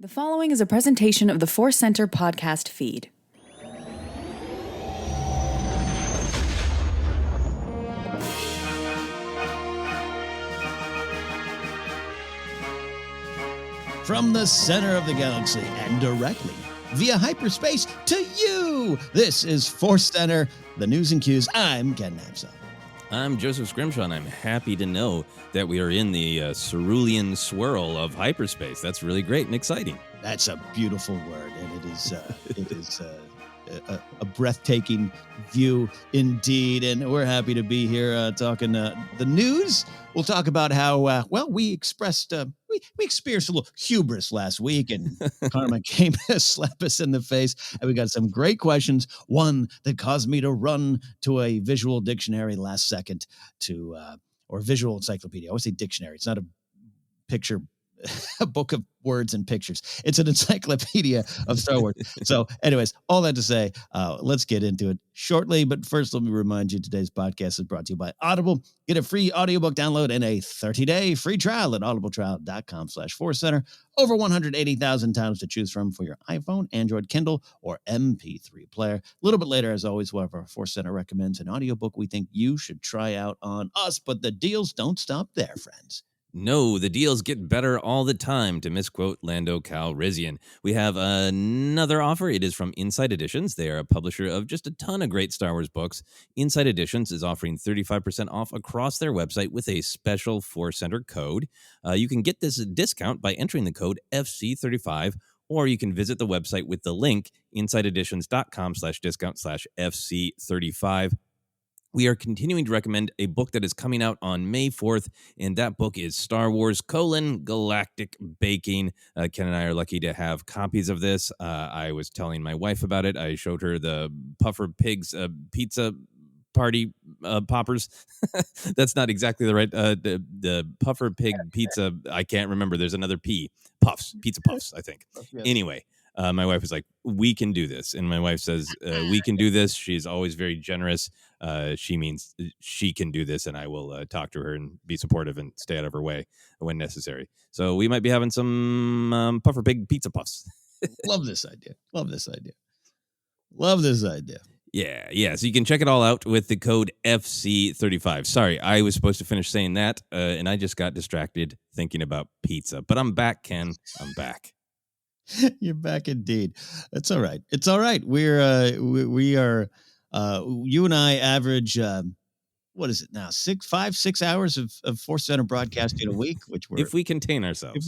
The following is a presentation of the ForceCenter podcast feed. From the center of the galaxy and directly via hyperspace to you, this is ForceCenter, the news and cues. I'm Ken Napzok. I'm Joseph Scrimshaw, and I'm happy to know that we are in the cerulean swirl of hyperspace. That's really great and exciting. That's a beautiful word, and it is a breathtaking view indeed. And we're happy to be here talking the news. We'll talk about how we expressed we experienced a little hubris last week, and karma came to slap us in the face. And we got some great questions. One that caused me to run to a visual dictionary last second or visual encyclopedia. I always say dictionary. It's not a picture. A book of words and pictures. It's an encyclopedia of Star Wars. So anyways, all that to say, let's get into it shortly. But first, let me remind you, today's podcast is brought to you by Audible. Get a free audiobook download and a 30-day free trial at audibletrial.com/ForceCenter. Over 180,000 titles to choose from for your iPhone, Android, Kindle, or MP3 player. A little bit later, as always, whoever ForceCenter recommends an audiobook we think you should try out on us. But the deals don't stop there, friends. No, the deals get better all the time, to misquote Lando Calrissian. We have another offer. It is from Inside Editions. They are a publisher of just a ton of great Star Wars books. Inside Editions is offering 35% off across their website with a special ForceCenter code. You can get this discount by entering the code FC35, or you can visit the website with the link insideeditions.com/discount/FC35. We are continuing to recommend a book that is coming out on May 4th, and that book is Star Wars: Galactic Baking. Ken and I are lucky to have copies of this. I was telling my wife about it. I showed her the Puffer Pigs pizza party poppers. That's not exactly the right the Puffer Pig pizza. I can't remember. There's another P. Puffs, pizza puffs, I think. Yes. Anyway. My wife was like, we can do this. And my wife says, we can do this. She's always very generous. She means she can do this, and I will talk to her and be supportive and stay out of her way when necessary. So we might be having some Puffer Pig pizza puffs. Love this idea. Yeah. So you can check it all out with the code FC35. Sorry, I was supposed to finish saying that, and I just got distracted thinking about pizza. But I'm back, Ken. I'm back. You're back indeed. That's all right. It's all right. We are you and I average what is it now? 6 hours of ForceCenter broadcasting a week, which we're if we contain ourselves.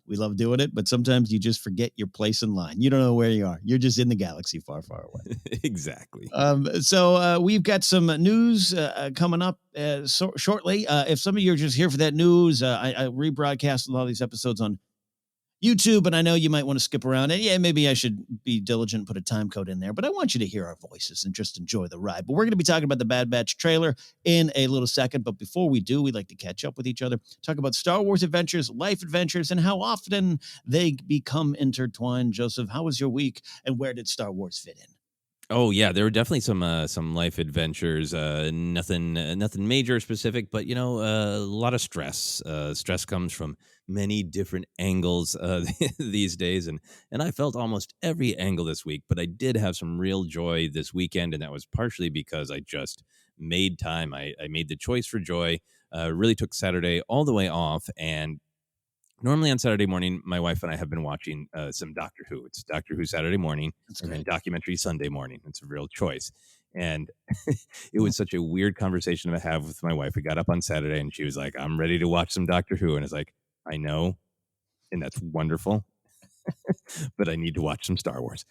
We love doing it, but sometimes you just forget your place in line. You don't know where you are. You're just in the galaxy far, far away. Exactly. So we've got some news coming up shortly. If some of you are just here for that news, I rebroadcast a lot of these episodes on YouTube, and I know you might want to skip around. And yeah, maybe I should be diligent and put a time code in there, but I want you to hear our voices and just enjoy the ride. But we're going to be talking about the Bad Batch trailer in a little second. But before we do, we'd like to catch up with each other, talk about Star Wars adventures, life adventures, and how often they become intertwined. Joseph, how was your week, and where did Star Wars fit in? Oh yeah, there were definitely some life adventures. Nothing major or specific, but a lot of stress. Stress comes from many different angles these days, and I felt almost every angle this week. But I did have some real joy this weekend, and that was partially because I just made time. I made the choice for joy. Really took Saturday all the way off, and normally on Saturday morning, my wife and I have been watching some Doctor Who. It's Doctor Who Saturday morning, and then documentary Sunday morning. It's a real choice. And it was such a weird conversation to have with my wife. We got up on Saturday, and she was like, I'm ready to watch some Doctor Who. And it's like, I know, and that's wonderful. But I need to watch some Star Wars.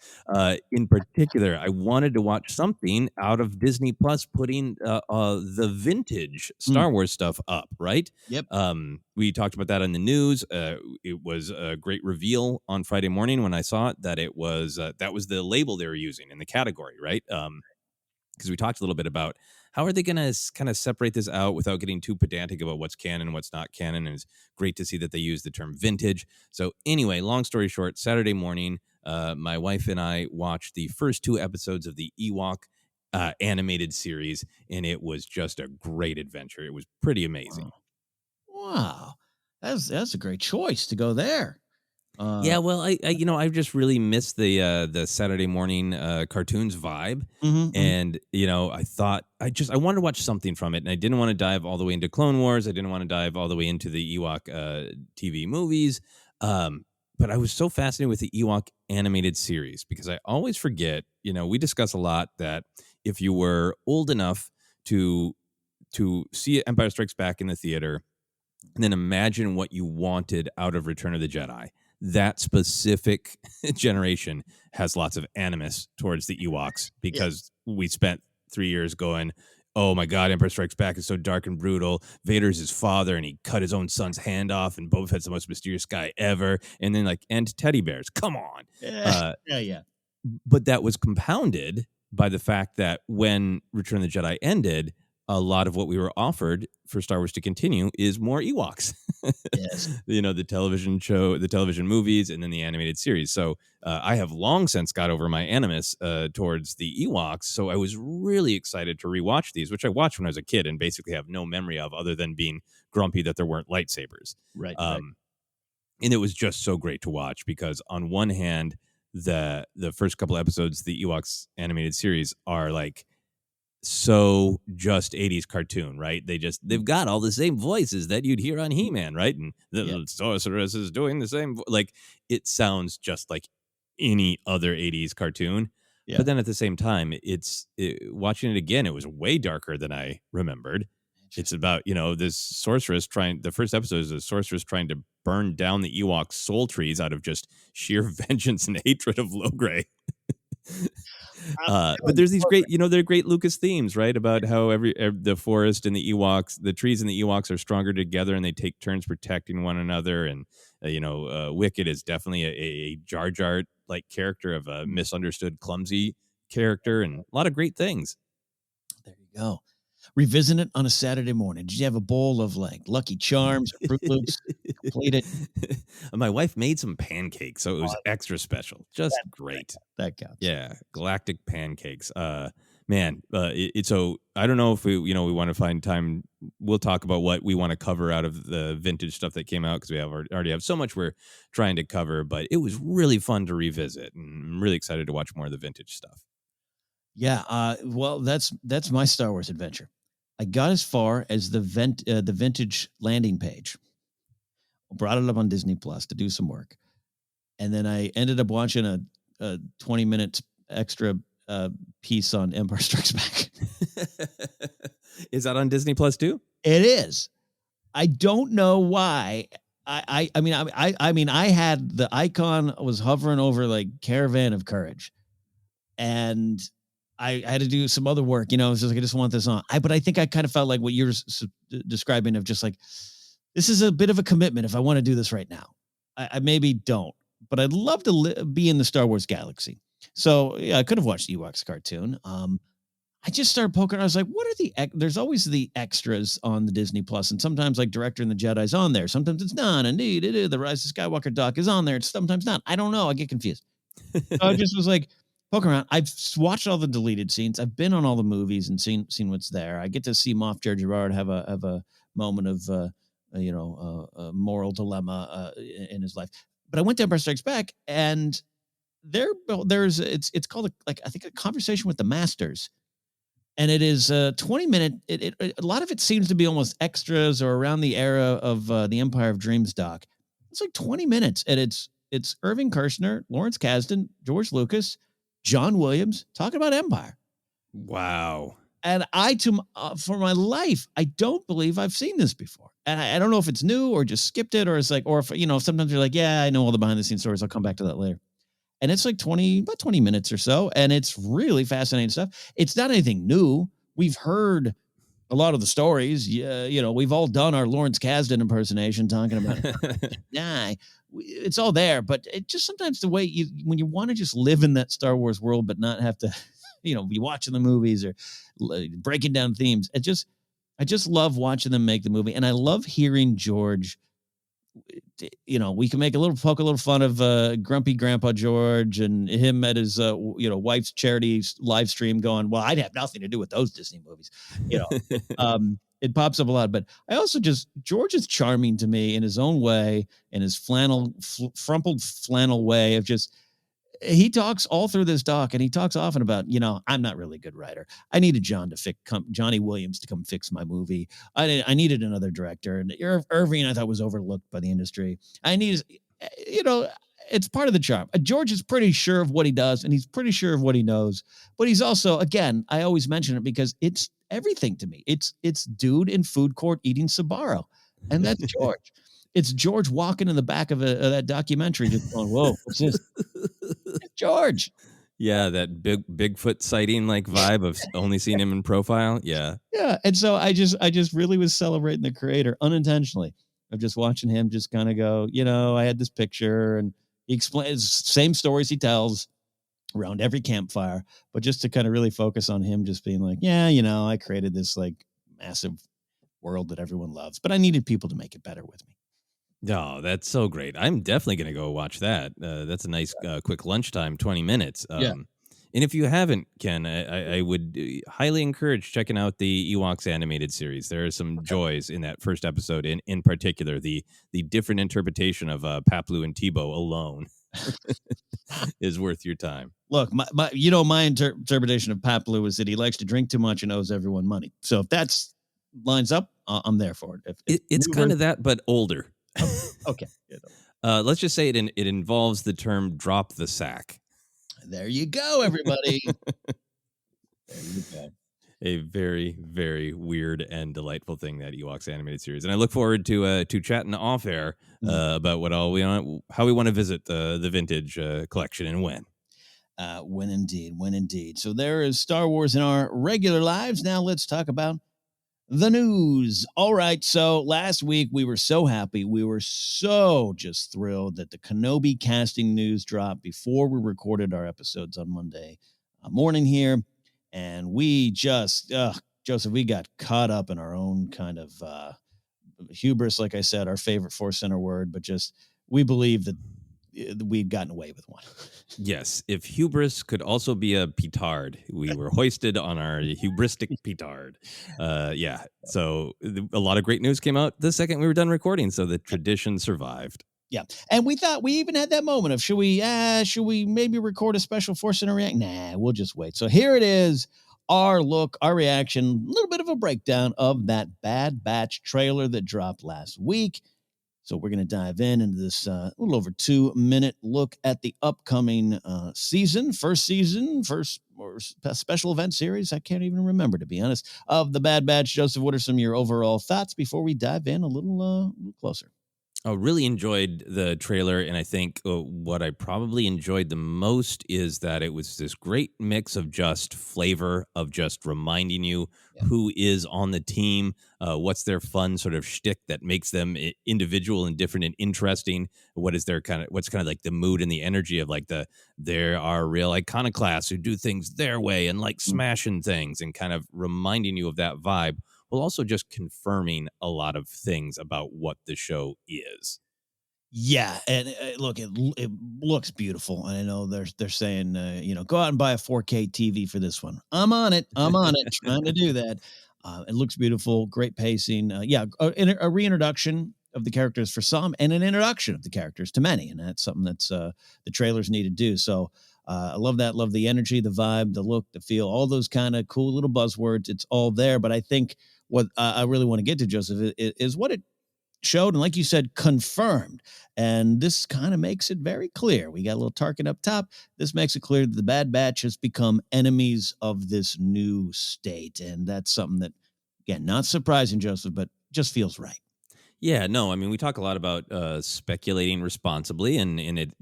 In particular, I wanted to watch something out of Disney Plus putting the vintage Star Wars stuff up, right? Yep. We talked about that in the news. It was a great reveal on Friday morning when I saw it that it was that was the label they were using in the category, right? Because we talked a little bit about how are they going to kind of separate this out without getting too pedantic about what's canon and what's not canon. And it's great to see that they use the term vintage. So anyway, long story short, Saturday morning, my wife and I watched the first 2 episodes of the Ewok animated series, and it was just a great adventure. It was pretty amazing. Wow. That's a great choice to go there. Yeah, well, I just really missed the Saturday morning cartoons vibe, Mhm. and I thought I wanted to watch something from it, and I didn't want to dive all the way into Clone Wars. I didn't want to dive all the way into the Ewok TV movies, but I was so fascinated with the Ewok animated series because I always forget. We discuss a lot that if you were old enough to see Empire Strikes Back in the theater and then imagine what you wanted out of Return of the Jedi. That specific generation has lots of animus towards the Ewoks Yeah. because we spent 3 years going, oh my God, Empire Strikes Back is so dark and brutal. Vader's his father and he cut his own son's hand off, and Boba Fett's the most mysterious guy ever. And then, and teddy bears. Come on. Yeah. Yeah. But that was compounded by the fact that when Return of the Jedi ended, a lot of what we were offered for Star Wars to continue is more Ewoks. Yes. The television show, the television movies, and then the animated series. So I have long since got over my animus towards the Ewoks. So I was really excited to rewatch these, which I watched when I was a kid and basically have no memory of other than being grumpy that there weren't lightsabers. Right. And it was just so great to watch because on one hand, the first couple episodes, the Ewoks animated series are so just 80s cartoon, right? They've got all the same voices that you'd hear on He-Man, right? And the sorceress is doing the same, it sounds just like any other 80s cartoon. Yeah. But then at the same time, watching it again, it was way darker than I remembered. It's about, this sorceress the first episode is a sorceress trying to burn down the Ewok soul trees out of just sheer vengeance and hatred of Logray. But there's these great, they're great Lucas themes, right? About how the forest and the Ewoks, the trees and the Ewoks are stronger together and they take turns protecting one another. And, Wicket is definitely a Jar Jar like character of a misunderstood, clumsy character, and a lot of great things. There you go. Revisit it on a Saturday morning. Did you have a bowl of Lucky Charms or Fruit Loops? Complete it. My wife made some pancakes, so it was extra special. Just great. That counts. Yeah, galactic pancakes. Man, so I don't know if we want to find time. We'll talk about what we want to cover out of the vintage stuff that came out because we already have so much we're trying to cover. But it was really fun to revisit, and I'm really excited to watch more of the vintage stuff. Yeah, well, that's my Star Wars adventure. I got as far as the vintage landing page, brought it up on Disney Plus to do some work, and then I ended up watching a 20 minutes extra piece on Empire Strikes Back. Is that on Disney Plus too? It is. I don't know why. I mean, I had the icon was hovering over Caravan of Courage, and I had to do some other work, it was just I just want this on. But I think I kind of felt like what you're describing of just this is a bit of a commitment if I want to do this right now. I maybe don't, but I'd love to be in the Star Wars galaxy. So yeah, I could have watched Ewoks cartoon. I just started poking. I was like, what are there's always the extras on the Disney Plus, and sometimes Director and the Jedi's on there. Sometimes it's not. Indeed, it is. The Rise of Skywalker doc is on there. It's sometimes not. I don't know. I get confused. So I just was poking around. I've watched all the deleted scenes. I've been on all the movies and seen what's there. I get to see Moff Gerrera have a moment of a moral dilemma in his life. But I went to Empire Strikes Back, and there's it's called I think a conversation with the Masters, and it is a 20-minute. A lot of it seems to be almost extras or around the era of the Empire of Dreams doc. It's 20 minutes, and it's Irving Kershner, Lawrence Kasdan, George Lucas, John Williams talking about Empire. Wow. And for my life, I don't believe I've seen this before. And I don't know if it's new or just skipped it, or it's or if, sometimes you're yeah, I know all the behind the scenes stories. I'll come back to that later. And it's about 20 minutes or so. And it's really fascinating stuff. It's not anything new. We've heard a lot of the stories. Yeah, we've all done our Lawrence Kasdan impersonation talking about it's all there, but it just sometimes the way when you want to just live in that Star Wars world, but not have to, be watching the movies or breaking down themes. I just love watching them make the movie. And I love hearing George, we can poke a little fun of grumpy Grandpa George and him at his, wife's charity live stream going, well, I'd have nothing to do with those Disney movies, it pops up a lot. But I also George is charming to me in his own way, in his frumpled flannel way of just. He talks all through this doc, and he talks often about, I'm not really a good writer. I needed Johnny Williams to come fix my movie. I needed another director, and Irving I thought was overlooked by the industry. It's part of the charm. George is pretty sure of what he does, and he's pretty sure of what he knows. But he's also, again, I always mention it because it's everything to me. It's dude in food court eating Sbarro, and that's George. It's George walking in the back of that documentary, just going, "Whoa, what's this?" It's George. Yeah, that Bigfoot sighting like vibe of only seeing him in profile. Yeah. Yeah. And so I just really was celebrating the creator unintentionally of just watching him just kind of go, I had this picture, and he explains same stories he tells around every campfire, but just to kind of really focus on him just being like, yeah, I created this like massive world that everyone loves, but I needed people to make it better with me. Oh, that's so great. I'm definitely going to go watch that. That's a nice quick lunchtime, 20 minutes. And if you haven't, Ken, I would highly encourage checking out the Ewoks animated series. There are some joys in that first episode, in particular, the different interpretation of Paplu and Tebow alone is worth your time. Look, my interpretation of Paplu is that he likes to drink too much and owes everyone money. So if that's lines up, I'm there for it. It's kind of that, but older. Okay. Let's just say it involves the term "drop the sack." There you go, everybody. There you go. A very, very weird and delightful thing, that Ewoks animated series, and I look forward to chatting off air about how we want to visit the vintage collection and when. When indeed. So there is Star Wars in our regular lives. Now let's talk about the news. All right. So last week we were so happy. We were so just thrilled that the Kenobi casting news dropped before we recorded our episodes on Monday morning here. And we just, Joseph, we got caught up in our own kind of hubris. Like I said, our favorite ForceCenter word, but just, we believe that we'd gotten away with one. Yes, if hubris could also be a petard, we were hoisted on our hubristic petard. So a lot of great news came out the second we were done recording, so the tradition survived. Yeah, and we thought, we even had that moment of, should we maybe record a special ForceCenter react? Nah, we'll just wait. So here it is, our reaction, a little bit of a breakdown of that Bad Batch trailer that dropped last week. So we're going to dive into this little over 2-minute look at the upcoming first special event series. I can't even remember, to be honest, of the Bad Batch. Joseph, what are some of your overall thoughts before we dive in a little closer? I really enjoyed the trailer, and I think what I probably enjoyed the most is that it was this great mix of just flavor, of just reminding you who is on the team, what's their fun sort of shtick that makes them individual and different and interesting. What's kind of like the mood and the energy of like there are real iconoclasts who do things their way and like smashing things, and kind of reminding you of that vibe, while also just confirming a lot of things about what the show is. Yeah, and look, it looks beautiful. And I know they're saying, go out and buy a 4K TV for this one. I'm on it, trying to do that. It looks beautiful, great pacing. A reintroduction of the characters for some, and an introduction of the characters to many, and that's something that's the trailers need to do. So I love that. Love the energy, the vibe, the look, the feel, all those kind of cool little buzzwords. It's all there. But I think what I really want to get to, Joseph, is what it showed, and like you said, confirmed. And this kind of makes it very clear. We got a little Tarkin up top. This makes it clear that the Bad Batch has become enemies of this new state. And that's something that, again, not surprising, Joseph, but just feels right. Yeah, no, I mean, we talk a lot about speculating responsibly, and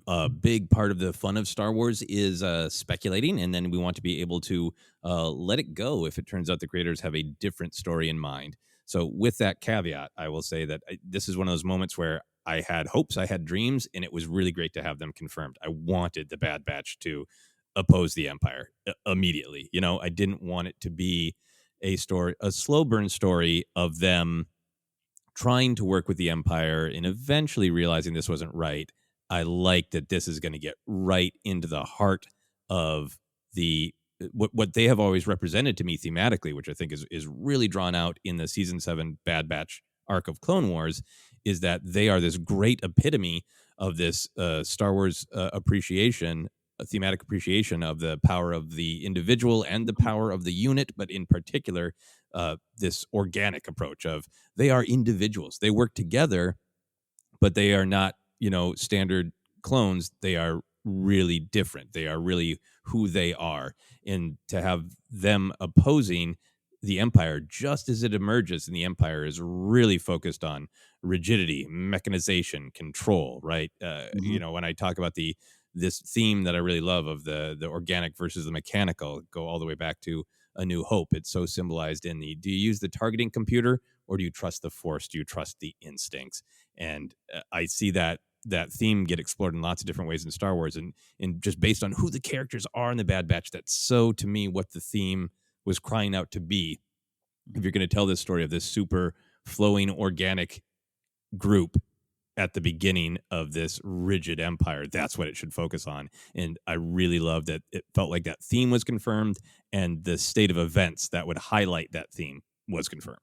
a big part of the fun of Star Wars is speculating, and then we want to be able to let it go if it turns out the creators have a different story in mind. So with that caveat, I will say that this is one of those moments where I had hopes, I had dreams, and it was really great to have them confirmed. I wanted the Bad Batch to oppose the Empire immediately. I didn't want it to be a slow burn story of them trying to work with the Empire and eventually realizing this wasn't right. I like that this is going to get right into the heart of the what they have always represented to me thematically, which I think is really drawn out in the season 7 Bad Batch arc of Clone Wars, is that they are this great epitome of this Star Wars appreciation, a thematic appreciation of the power of the individual and the power of the unit, but in particular, this organic approach of they are individuals. They work together, but they are not, standard clones. They are really different. They are really who they are. And to have them opposing the Empire just as it emerges, and the Empire is really focused on rigidity, mechanization, control, right? When I talk about this theme that I really love of the organic versus the mechanical, go all the way back to A New Hope. It's so symbolized in do you use the targeting computer, or do you trust the Force? Do you trust the instincts? And I see that theme get explored in lots of different ways in Star Wars, and just based on who the characters are in the Bad Batch, that's so, to me, what the theme was crying out to be. If you're going to tell this story of this super flowing organic group at the beginning of this rigid empire, that's what it should focus on. And I really love that it felt like that theme was confirmed, and the state of events that would highlight that theme was confirmed.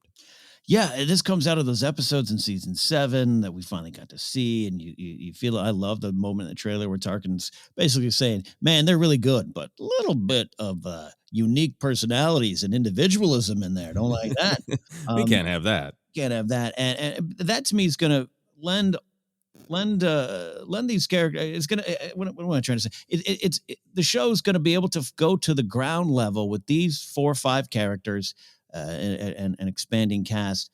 Yeah, this comes out of those episodes in season 7 that we finally got to see, and you feel. I love the moment in the trailer where Tarkin's basically saying, "Man, they're really good, but a little bit of unique personalities and individualism in there. Don't like that. We can't have that. Can't have that." And that to me is going to lend these characters. It's going to. What am I trying to say? The show's going to be able to go to the ground level with these 4 or 5 characters. And an expanding cast,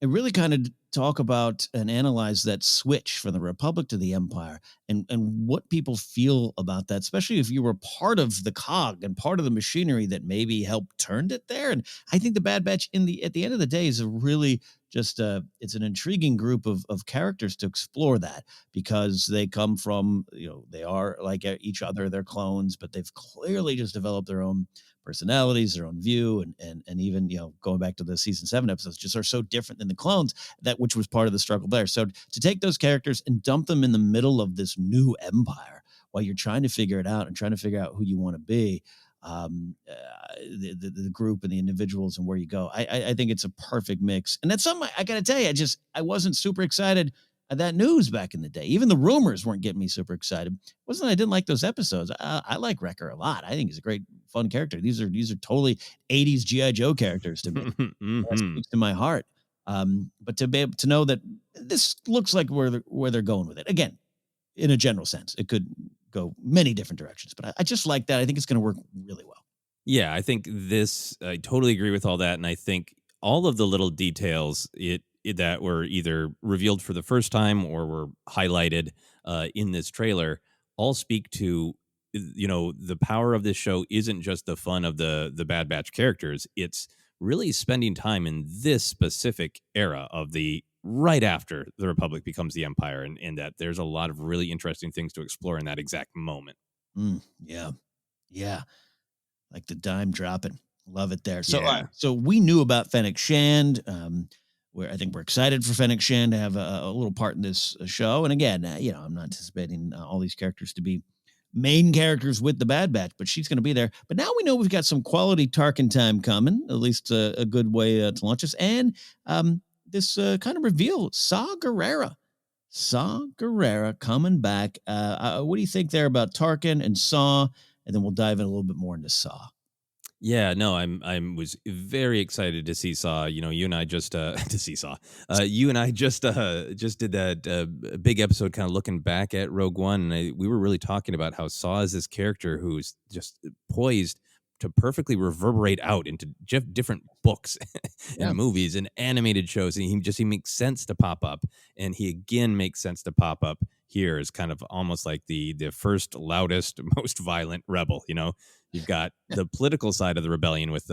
and really kind of talk about and analyze that switch from the Republic to the Empire, and what people feel about that, especially if you were part of the cog and part of the machinery that maybe helped turned it there. And I think the Bad Batch at the end of the day is a really just it's an intriguing group of characters to explore, that because they come from, they are like each other, they're clones, but they've clearly just developed their own personalities, their own view, and even, going back to the season 7 episodes, just are so different than the clones, which was part of the struggle there. So to take those characters and dump them in the middle of this new empire while you're trying to figure it out and trying to figure out who you want to be, the group and the individuals and where you go, I think it's a perfect mix. And that's something I gotta tell you, I wasn't super excited at that news back in the day. Even the rumors weren't getting me super excited. Wasn't I didn't like those episodes. I like Wrecker a lot. I think he's a great, fun character. These are totally 80s G.I. Joe characters to me. That speaks to my heart. But to be able to know that this looks like where they're going with it. Again, in a general sense, it could go many different directions, but I just like that. I think it's going to work really well. Yeah, I think I totally agree with all that. And I think all of the little details that were either revealed for the first time or were highlighted in this trailer all speak to, the power of this show isn't just the fun of the Bad Batch characters. It's really spending time in this specific era of right after the Republic becomes the Empire, and that there's a lot of really interesting things to explore in that exact moment. Yeah. Like the dime dropping. Love it there. So, Yeah. So we knew about Fennec Shand. Where I think we're excited for Fennec Shand to have a little part in this show. And again, I'm not anticipating all these characters to be main characters with the Bad Batch, but she's going to be there. But now we know we've got some quality Tarkin time coming, at least a good way to launch us. And this kind of reveal, Saw Gerrera coming back. What do you think there about Tarkin and Saw? And then we'll dive in a little bit more into Saw. Yeah, no, I was very excited to see Saw. You and I just to see Saw. You and I just did that big episode, kind of looking back at Rogue One, and we were really talking about how Saw is this character who's just poised to perfectly reverberate out into different books and movies and animated shows, and he makes sense to pop up, and he again makes sense to pop up here as kind of almost like the first, loudest, most violent rebel. You've got the political side of the rebellion with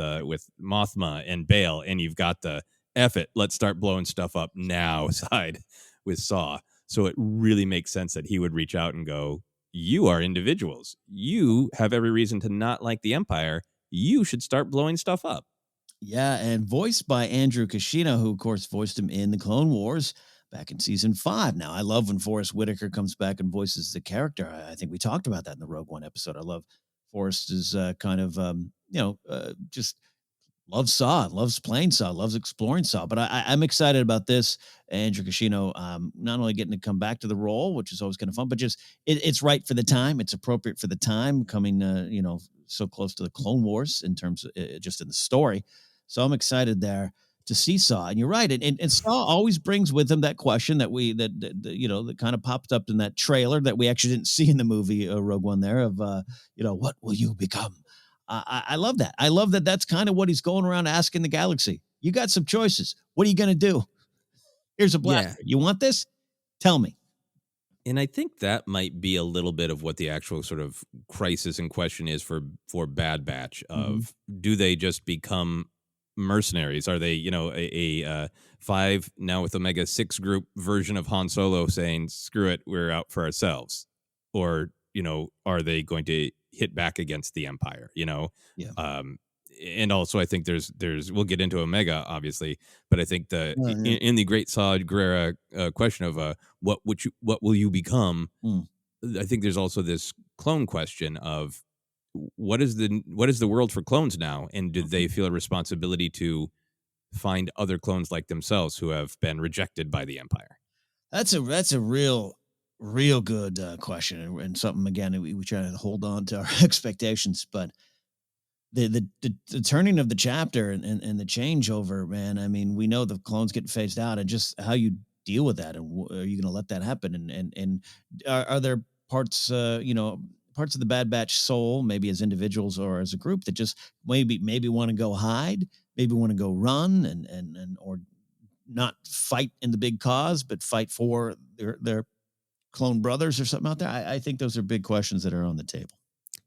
Mothma and Bail, and you've got the F it, let's start blowing stuff up now side with Saw. So it really makes sense that he would reach out and go, you are individuals. You have every reason to not like the Empire. You should start blowing stuff up. Yeah, and voiced by Andrew Kashina, who, of course, voiced him in the Clone Wars back in season 5. Now, I love when Forrest Whitaker comes back and voices the character. I think we talked about that in the Rogue One episode. I love Forrest is kind of just loves Saw, loves playing Saw, loves exploring Saw. But I'm excited about this. Andrew Kashino, not only getting to come back to the role, which is always kind of fun, but just it's right for the time. It's appropriate for the time, coming so close to the Clone Wars in terms of just in the story. So I'm excited there to see Saw. And you're right. And Saw always brings with him that question that kind of popped up in that trailer that we actually didn't see in the movie Rogue One there of what will you become? I love that. I love that. That's kind of what he's going around asking the galaxy. You got some choices. What are you going to do? Here's a blaster. Yeah. You want this? Tell me. And I think that might be a little bit of what the actual sort of crisis in question is for Bad Batch of do they just become mercenaries? Are they, a 5 now with Omega 6 group version of Han Solo saying, screw it, we're out for ourselves? Or, are they going to hit back against the Empire, Yeah. And also I think there's we'll get into Omega obviously, but I think in the great Saw Gerrera question of what will you become? I think there's also this clone question of what is the world for clones now, and do they feel a responsibility to find other clones like themselves who have been rejected by the Empire? That's a real good question, and something again we try to hold on to our expectations, but the turning of the chapter and the changeover, man. I mean, we know the clones get phased out, and just how you deal with that, and are you going to let that happen? And are there parts, parts of the Bad Batch soul, maybe as individuals or as a group, that just maybe want to go hide, maybe want to go run, and or not fight in the big cause, but fight for their clone brothers or something out there? I think those are big questions that are on the table.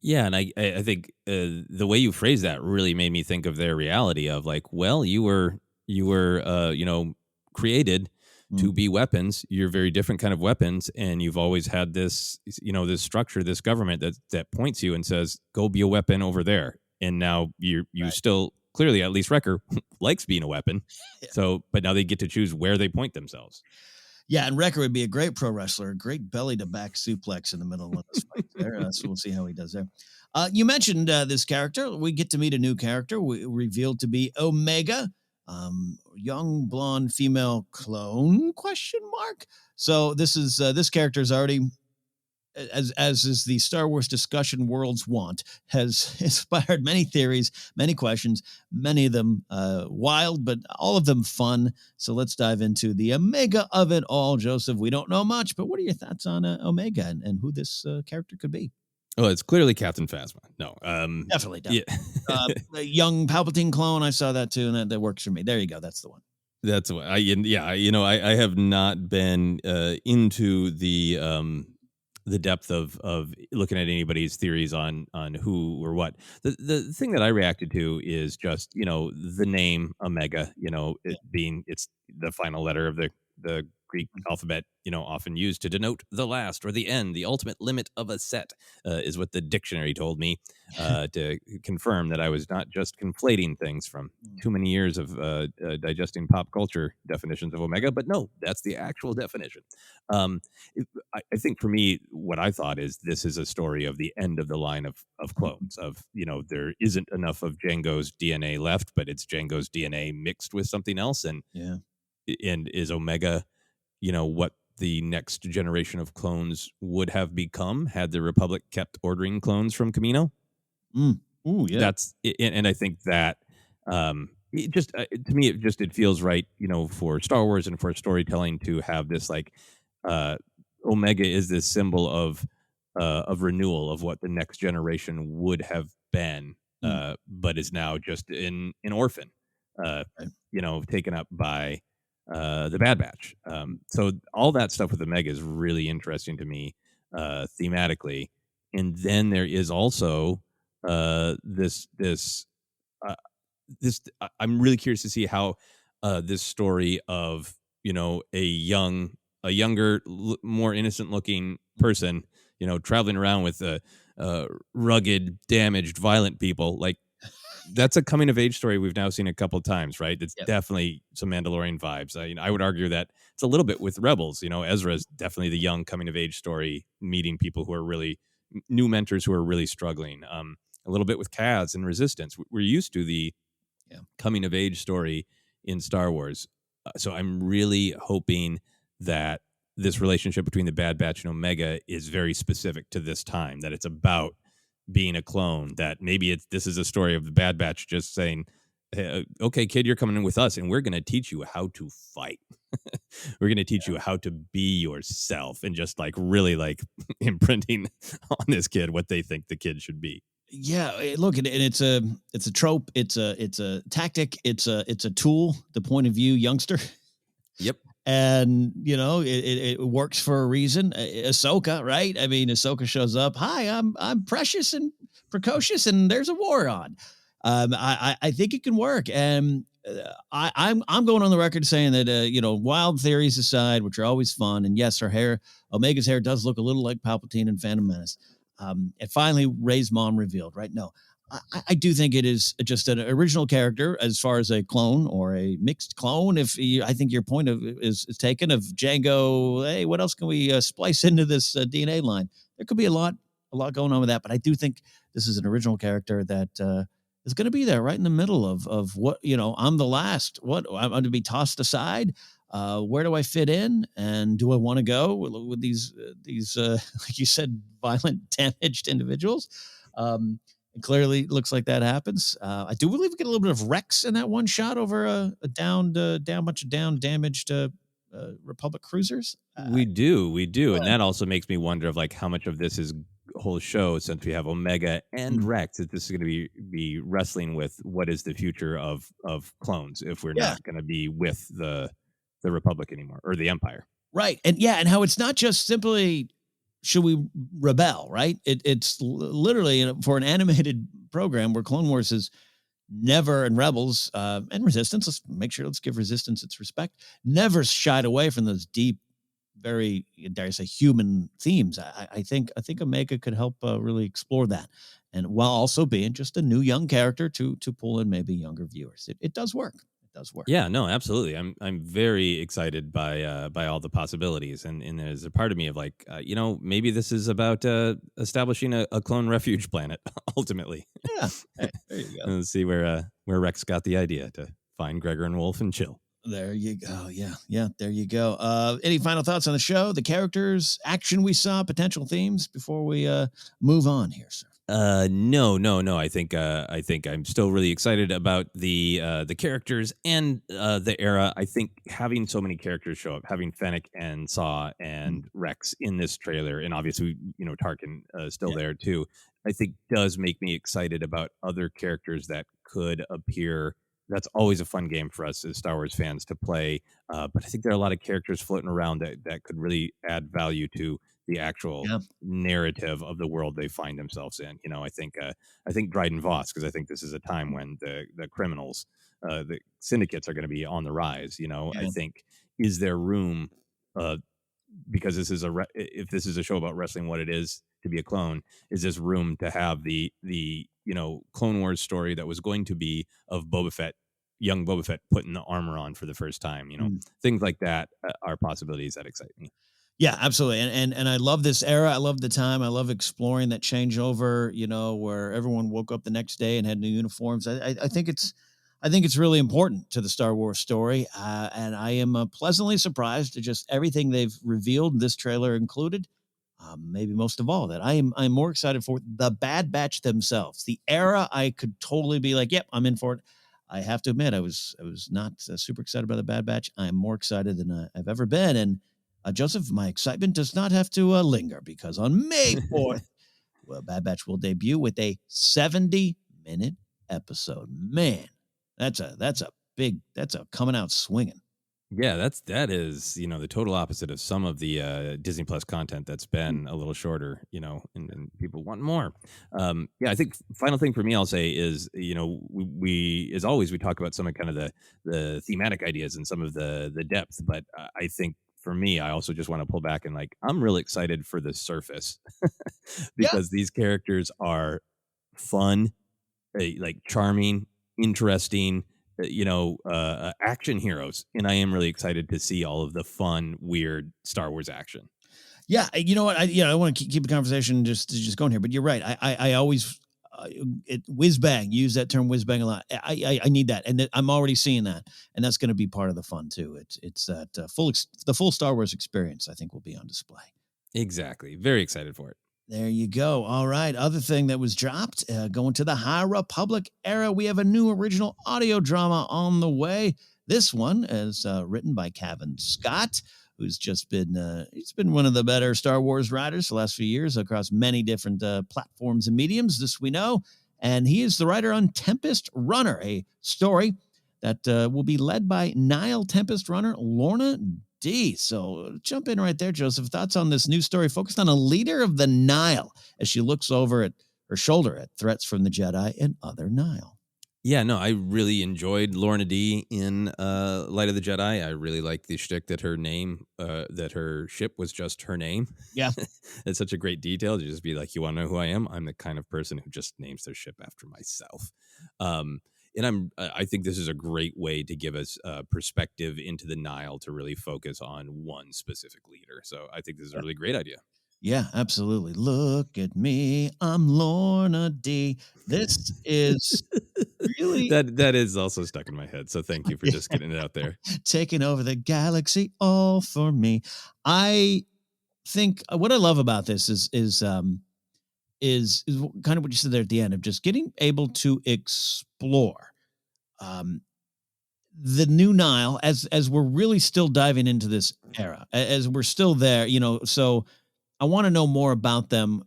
Yeah, and I think the way you phrase that really made me think of their reality of like, well, you were created to be weapons. You're very different kind of weapons, and you've always had this this structure, this government that points you and says, go be a weapon over there. And now you Right. still clearly, at least Wrecker likes being a weapon. Yeah. So, but now they get to choose where they point themselves. Yeah, and Wrecker would be a great pro wrestler, a great belly to back suplex in the middle of this fight there. So we'll see how he does there. You mentioned this character. We get to meet a new character, revealed to be Omega, young blonde female clone ? So this character is already, as is the Star Wars discussion world's want, has inspired many theories, many questions, many of them wild, but all of them fun. So let's dive into the Omega of it all. Joseph, we don't know much, but what are your thoughts on Omega and who this character could be? Oh, it's clearly Captain Phasma. No, Definitely. Yeah. A young Palpatine clone. I saw that too, and that works for me. There you go. That's the one. That's what I have not been into the depth of looking at anybody's theories on who or what. The thing that I reacted to is just the name Omega. It's the final letter of the Greek alphabet, often used to denote the last or the end, the ultimate limit of a set, is what the dictionary told me, to confirm that I was not just conflating things from too many years of digesting pop culture definitions of Omega, but no, that's the actual definition. I think for me, what I thought is this is a story of the end of the line of clones, of, there isn't enough of Jango's DNA left, but it's Jango's DNA mixed with something else. And is Omega, what the next generation of clones would have become had the Republic kept ordering clones from Kamino? Ooh, yeah. That's and I think that it just to me it feels right, for Star Wars and for storytelling to have this like Omega is this symbol of renewal of what the next generation would have been, but is now just an orphan, taken up by the Bad Batch. So all that stuff with Omega is really interesting to me thematically. And then there is also this I'm really curious to see how this story of a younger, more innocent looking person, traveling around with rugged, damaged, violent people, like that's a coming of age story we've now seen a couple of times, right? It's definitely some Mandalorian vibes. I would argue that it's a little bit with Rebels. Ezra's definitely the young coming of age story, meeting people who are really new mentors who are really struggling. A little bit with Kaz and Resistance. We're used to the coming of age story in Star Wars. So I'm really hoping that this relationship between the Bad Batch and Omega is very specific to this time, that it's about being a clone, that maybe this is a story of the Bad Batch just saying, hey, okay, kid, you're coming in with us and we're going to teach you how to fight. We're going to teach you how to be yourself, and just like really like imprinting on this kid what they think the kid should be. Yeah, look, and it's a trope, it's a tactic, it's a tool, the point of view youngster. Yep. And it works for a reason. Ahsoka, right? I mean, Ahsoka shows up. Hi, I'm precious and precocious, and there's a war on. I think it can work, and I'm going on the record saying that wild theories aside, which are always fun, and yes, Omega's hair does look a little like Palpatine in Phantom Menace. And finally, Rey's mom revealed. Right? No, I do think it is just an original character as far as a clone or a mixed clone. I think your point is taken of Django. Hey, what else can we splice into this DNA line? There could be a lot going on with that, but I do think this is an original character that is going to be there right in the middle of what, I'm the last. What I'm going to be tossed aside. Where do I fit in? And do I want to go with these like you said, violent, damaged individuals? It clearly looks like that happens. I do believe we get a little bit of Rex in that one shot over a bunch of damaged Republic cruisers. We do, and that also makes me wonder of like how much of this is whole show, since we have Omega and Rex, that this is going to be wrestling with what is the future of clones if we're not going to be with the Republic anymore, or the Empire. Right. And how it's not just simply, should we rebel, right? It's literally for an animated program where Clone Wars is never, and Rebels and Resistance, let's give Resistance its respect, never shied away from those deep, very, dare I say, human themes. I think Omega could help really explore that, and while also being just a new young character to pull in maybe younger viewers. It does work. Does work. Yeah, no, absolutely. I'm very excited by all the possibilities, and there's a part of me of like, maybe this is about establishing a clone refuge planet ultimately. Yeah, hey, there you go. Let's see where Rex got the idea to find Gregor and Wolf and chill. There you go. Yeah. There you go. Any final thoughts on the show, the characters, action we saw, potential themes before we move on here, sir? No. I think I'm still really excited about the characters and the era. I think having so many characters show up, having Fennec and Saw and Rex in this trailer, and obviously Tarkin still there too, I think does make me excited about other characters that could appear. That's always a fun game for us as Star Wars fans to play. But I think there are a lot of characters floating around that could really add value to the actual narrative of the world they find themselves in. I think Dryden Voss, because I think this is a time when the criminals, the syndicates are going to be on the rise. I think, is there room, because if this is a show about wrestling, what it is to be a clone, is this room to have the Clone Wars story that was going to be of young Boba Fett putting the armor on for the first time. Things like that are possibilities that excite me. Yeah, absolutely. And I love this era. I love the time. I love exploring that changeover, where everyone woke up the next day and had new uniforms. I think it's really important to the Star Wars story. And I am pleasantly surprised at just everything they've revealed, this trailer included. Maybe most of all, that I'm more excited for the Bad Batch themselves. The era, I could totally be like, yep, I'm in for it. I have to admit, I was not super excited about the Bad Batch. I'm more excited than I've ever been. And Joseph, my excitement does not have to linger, because on May 4th, Bad Batch will debut with a 70-minute episode. Man, that's a coming out swinging. Yeah, that is the total opposite of some of the Disney Plus content that's been a little shorter, and people want more. I think final thing for me I'll say is, we as always we talk about some of kind of the thematic ideas and some of the depth, but I think for me I also just want to pull back and like, I'm really excited for the surface because these characters are fun, like charming, interesting, action heroes, and I am really excited to see all of the fun, weird Star Wars action. Yeah, you know what? I want to keep the conversation just going here, but you're right. I always whiz bang, use that term whiz bang a lot. I need that, and I'm already seeing that, and that's going to be part of the fun too. It's that the full Star Wars experience. I think will be on display. Exactly. Very excited for it. There you go. All right. Other thing that was dropped, going to the High Republic era, we have a new original audio drama on the way. This one is written by Kevin Scott, who's just been he's been one of the better Star Wars writers the last few years across many different platforms and mediums. This we know, and he is the writer on Tempest Runner, a story that will be led by Nile Tempest Runner Lorna D. So jump in right there, Joseph. Thoughts on this new story focused on a leader of the Nile as she looks over at her shoulder at threats from the Jedi and other Nile. Yeah, no, I really enjoyed Lorna D in Light of the Jedi. I really like the shtick that her name, that her ship was just her name. Yeah. It's such a great detail to just be like, you want to know who I am? I'm the kind of person who just names their ship after myself. And I think this is a great way to give us perspective into the Nile to really focus on one specific leader. So I think this is a really great idea. Yeah, absolutely. Look at me. I'm Lorna D. This is really that is also stuck in my head. So thank you for just getting it out there. taking over the galaxy all for me. I think what I love about this is kind of what you said there at the end of just getting able to explore the new Nile as we're really still diving into this era, as we're still there, so I want to know more about them.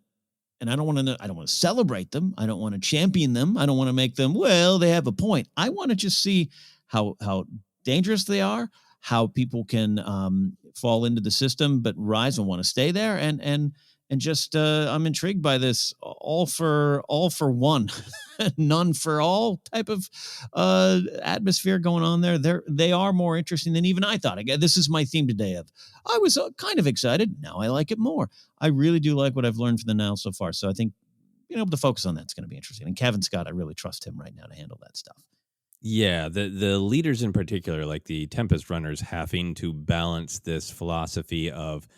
And I don't want to celebrate them. I don't want to champion them. I don't want to make them, well, they have a point. I want to just see how dangerous they are, how people can fall into the system, but rise and want to stay there. And just, I'm intrigued by this all for one, none for all type of atmosphere going on there. They are more interesting than even I thought. Again, this is my theme today I was kind of excited. Now I like it more. I really do like what I've learned from the Nile so far. So I think being able to focus on that's going to be interesting. And Kevin Scott, I really trust him right now to handle that stuff. Yeah, the leaders in particular, like the Tempest Runners, having to balance this philosophy of,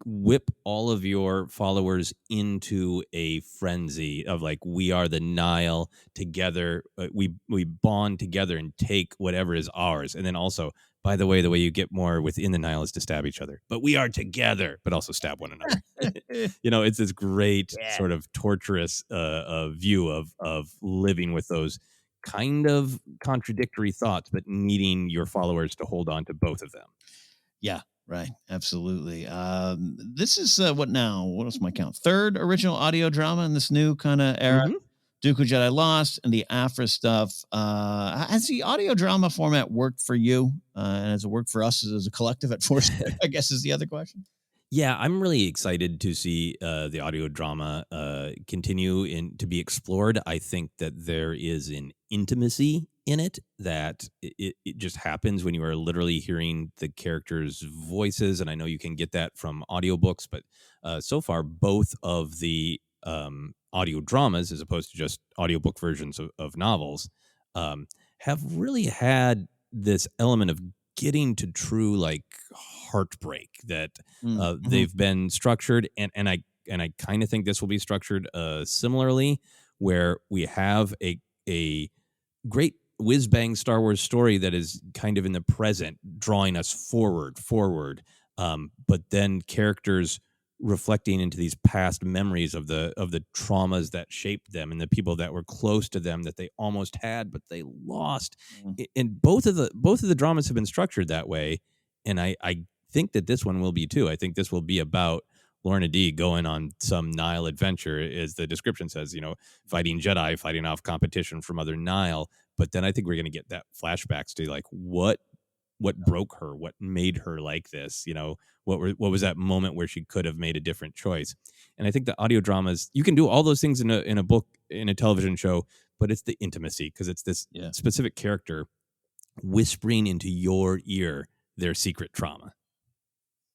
whip all of your followers into a frenzy of like, we are the Nile together. We bond together and take whatever is ours. And then also, by the way you get more within the Nile is to stab each other. But we are together, but also stab one another. It's this great sort of torturous view of living with those kind of contradictory thoughts, but needing your followers to hold on to both of them. Yeah, right. Absolutely. This is what now? What is my count? Third original audio drama in this new kind of era. Mm-hmm. Dooku Jedi Lost and the Afra stuff. Has the audio drama format worked for you? And has it worked for us as a collective at Force? I guess is the other question. Yeah, I'm really excited to see the audio drama continue to be explored. I think that there is an intimacy in it that it just happens when you are literally hearing the characters' voices. And I know you can get that from audiobooks, but so far, both of the audio dramas, as opposed to just audiobook versions of novels, have really had this element of getting to true like heartbreak that they've been structured, and I kind of think this will be structured similarly, where we have a great whiz bang Star Wars story that is kind of in the present, drawing us forward, but then characters reflecting into these past memories of the traumas that shaped them and the people that were close to them that they almost had but they lost. And both of the dramas have been structured that way, and I think that this one will be too. I think this will be about Lorna D going on some Nile adventure, as the description says, fighting Jedi, fighting off competition from other Nile. But then I think we're going to get that flashbacks to like what broke her, what made her like this, what was that moment where she could have made a different choice. And I think the audio dramas, you can do all those things in a book, in a television show, but it's the intimacy, because it's this specific character whispering into your ear their secret trauma.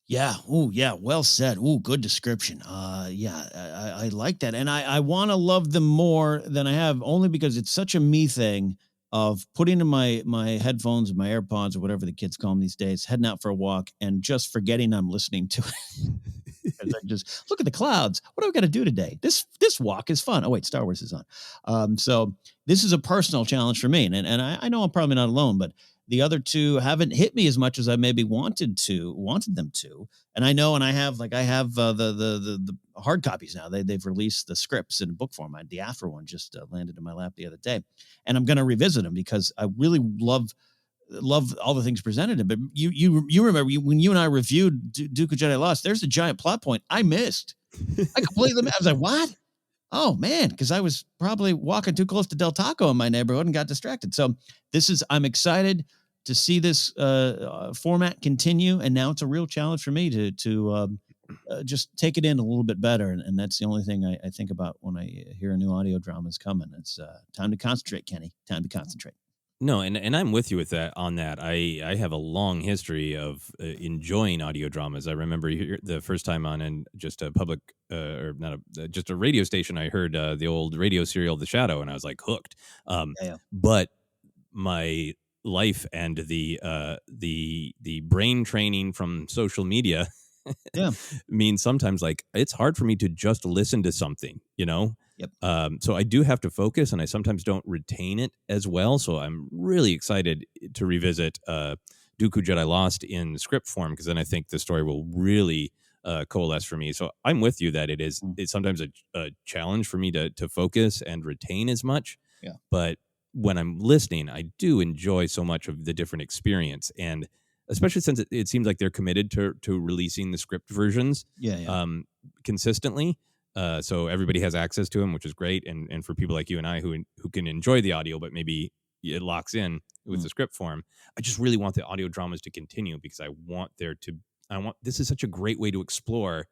Yeah. Oh, yeah. Well said. Oh, good description. I like that. And I want to love them more than I have, only because it's such a me thing of putting in my headphones, my AirPods, or whatever the kids call them these days, heading out for a walk, and just forgetting I'm listening to it. As I just look at the clouds. What do I got to do today? This walk is fun. Oh wait, Star Wars is on. So this is a personal challenge for me, and I know I'm probably not alone, but the other two haven't hit me as much as I maybe wanted them to. And I know, and I have the hard copies now. They've released the scripts in book form. The After one just landed in my lap the other day, and I'm going to revisit them because I really love all the things presented. But you remember when you and I reviewed Duke of Jedi Lost, there's a giant plot point I missed. I completely I was like, what? Oh man, because I was probably walking too close to Del Taco in my neighborhood and got distracted. So I'm excited to see this format continue, and now it's a real challenge for me to just take it in a little bit better. And that's the only thing I think about when I hear a new audio drama is coming. It's time to concentrate, Kenny. Time to concentrate. No, and I'm with you with that on that. I have a long history of enjoying audio dramas. I remember the first time on in just a public or not just a radio station, I heard the old radio serial The Shadow, and I was like hooked. Yeah. But my life and the brain training from social media Yeah. means sometimes like it's hard for me to just listen to something, you know? Yep. So I do have to focus, and I sometimes don't retain it as well. So I'm really excited to revisit Dooku Jedi Lost in script form, because then I think the story will really coalesce for me. So I'm with you that it's sometimes a challenge for me to focus and retain as much. Yeah. But when I'm listening, I do enjoy so much of the different experience, and especially since it seems like they're committed to releasing the script versions consistently. So everybody has access to them, which is great. And for people like you and I who can enjoy the audio, but maybe it locks in with the script form, I just really want the audio dramas to continue, because this is such a great way to explore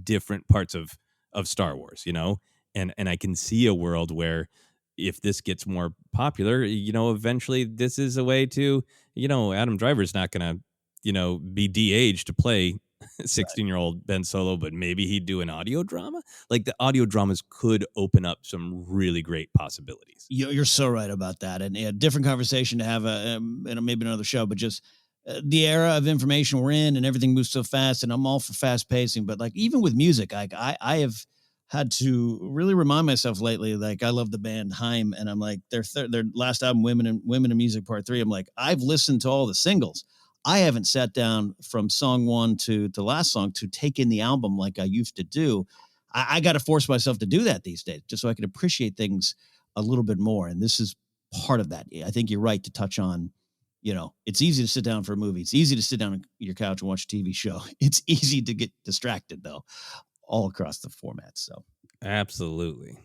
different parts of Star Wars, you know? And I can see a world where if this gets more popular, you know, eventually this is a way to, you know, Adam Driver's not going to, you know, be de-aged to play 16-year-old Ben Solo, but maybe he'd do an audio drama. Like, the audio dramas could open up some really great possibilities. You're so right about that. And a different conversation to have maybe another show, but just the era of information we're in, and everything moves so fast, and I'm all for fast pacing. But like, even with music, I have had to really remind myself lately, like, I love the band Haim, and I'm like, their last album, Women in Music Part 3. I'm like, I've listened to all the singles. I haven't sat down from song one to the last song to take in the album like I used to do. I got to force myself to do that these days, just so I can appreciate things a little bit more. And this is part of that. I think you're right to touch on, you know, it's easy to sit down for a movie. It's easy to sit down on your couch and watch a TV show. It's easy to get distracted, though, all across the format. So absolutely.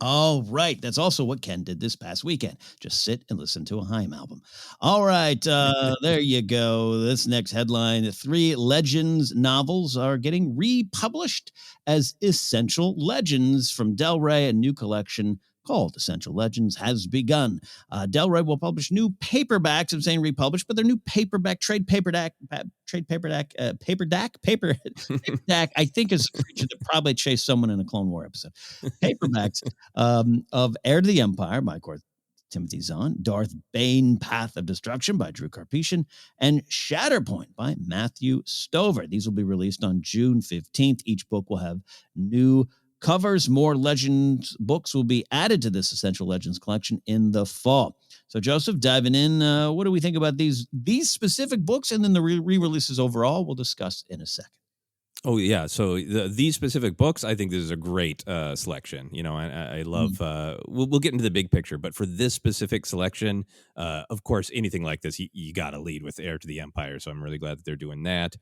All right. That's also what Ken did this past weekend. Just sit and listen to a Haim album. All right. There you go. This next headline: 3 Legends novels are getting republished as Essential Legends from Del Rey. A new collection called Essential Legends has begun. Del Rey will publish new paperbacks. I'm saying republished, but they're new paperback paperback. I think is a creature that probably chased someone in a Clone War episode. Paperbacks of Heir to the Empire by Timothy Zahn, Darth Bane, Path of Destruction by Drew Karpyshyn, and Shatterpoint by Matthew Stover. These will be released on June 15th. Each book will have new covers. More Legends books will be added to this Essential Legends collection in the fall. So, Joseph, diving in, what do we think about these specific books, and then the re-releases overall? We'll discuss in a second. Oh yeah, so these specific books, I think this is a great selection. You know, I love. We'll get into the big picture, but for this specific selection, of course, anything like this, you got to lead with Heir to the Empire. So I'm really glad that they're doing that.